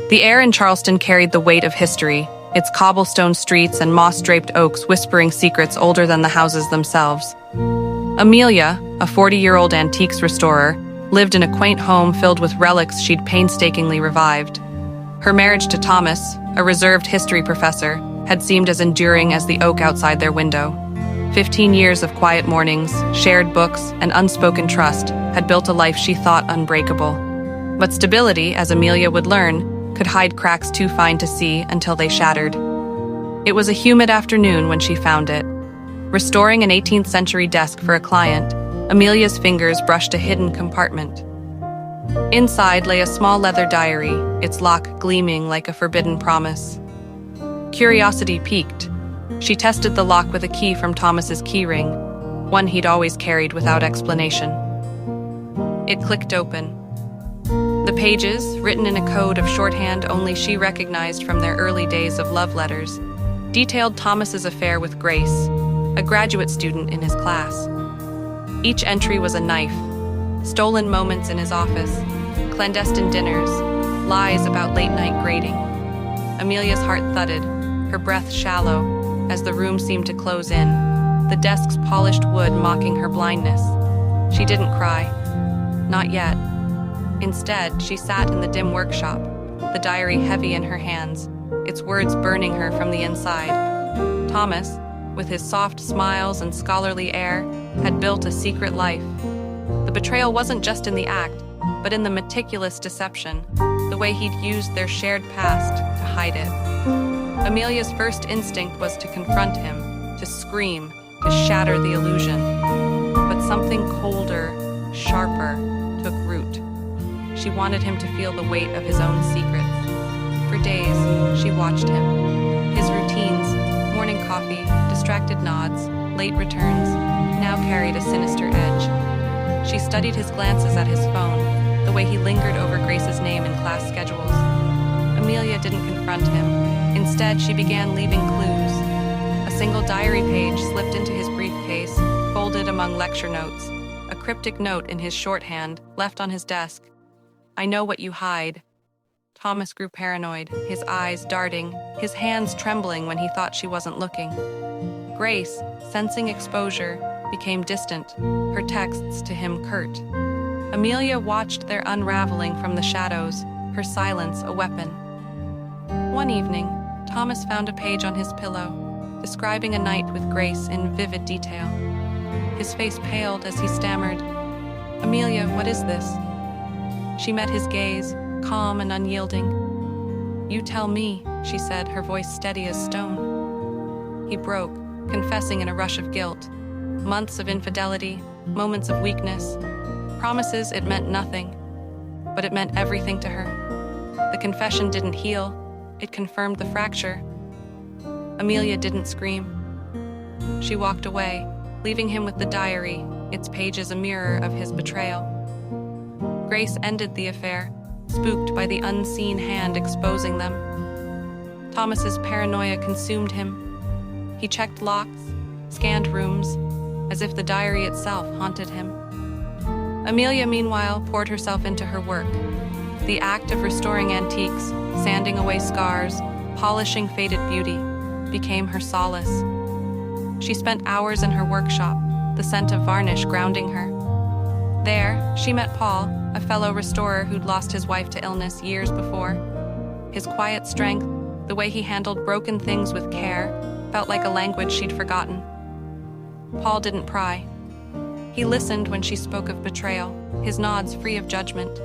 The air in Charleston carried the weight of history, its cobblestone streets and moss-draped oaks whispering secrets older than the houses themselves. Amelia, a 40-year-old antiques restorer, lived in a quaint home filled with relics she'd painstakingly revived. Her marriage to Thomas, a reserved history professor, had seemed as enduring as the oak outside their window. 15 years of quiet mornings, shared books, and unspoken trust had built a life she thought unbreakable. But stability, as Amelia would learn, could hide cracks too fine to see until they shattered. It was a humid afternoon when she found it. Restoring an 18th century desk for a client, Amelia's fingers brushed a hidden compartment. Inside lay a small leather diary, its lock gleaming like a forbidden promise. Curiosity piqued. She tested the lock with a key from Thomas's keyring, one he'd always carried without explanation. It clicked open. The pages, written in a code of shorthand only she recognized from their early days of love letters, detailed Thomas's affair with Grace, a graduate student in his class. Each entry was a knife: stolen moments in his office, clandestine dinners, lies about late-night grading. Amelia's heart thudded, her breath shallow, as the room seemed to close in, the desk's polished wood mocking her blindness. She didn't cry. Not yet. Instead, she sat in the dim workshop, the diary heavy in her hands, its words burning her from the inside. Thomas, with his soft smiles and scholarly air, had built a secret life. The betrayal wasn't just in the act, but in the meticulous deception, the way he'd used their shared past to hide it. Amelia's first instinct was to confront him, to scream, to shatter the illusion. But something colder, sharper, took root. She wanted him to feel the weight of his own secrets. For days, she watched him. His routines, morning coffee, distracted nods, late returns, now carried a sinister edge. She studied his glances at his phone, the way he lingered over Grace's name in class schedules. Amelia didn't confront him. Instead, she began leaving clues. A single diary page slipped into his briefcase, folded among lecture notes. A cryptic note in his shorthand, left on his desk. "I know what you hide." Thomas grew paranoid, his eyes darting, his hands trembling when he thought she wasn't looking. Grace, sensing exposure, became distant, her texts to him curt. Amelia watched their unraveling from the shadows, her silence a weapon. One evening, Thomas found a page on his pillow, describing a night with Grace in vivid detail. His face paled as he stammered, "Amelia, what is this?" She met his gaze, calm and unyielding. "You tell me," she said, her voice steady as stone. He broke, confessing in a rush of guilt. Months of infidelity, moments of weakness, promises it meant nothing, but it meant everything to her. The confession didn't heal, it confirmed the fracture. Amelia didn't scream. She walked away, leaving him with the diary, its pages a mirror of his betrayal. Grace ended the affair, spooked by the unseen hand exposing them. Thomas's paranoia consumed him. He checked locks, scanned rooms, as if the diary itself haunted him. Amelia, meanwhile, poured herself into her work. The act of restoring antiques, sanding away scars, polishing faded beauty, became her solace. She spent hours in her workshop, the scent of varnish grounding her. There, she met Paul, a fellow restorer who'd lost his wife to illness years before. His quiet strength, the way he handled broken things with care, felt like a language she'd forgotten. Paul didn't pry. He listened when she spoke of betrayal, his nods free of judgment.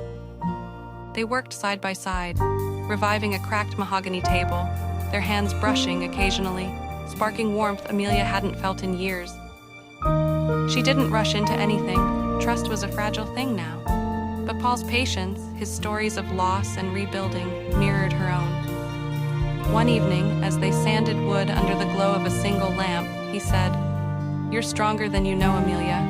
They worked side by side, reviving a cracked mahogany table, their hands brushing occasionally, sparking warmth Amelia hadn't felt in years. She didn't rush into anything. Trust was a fragile thing now. But Paul's patience, his stories of loss and rebuilding, mirrored her own. One evening, as they sanded wood under the glow of a single lamp, he said, "You're stronger than you know, Amelia.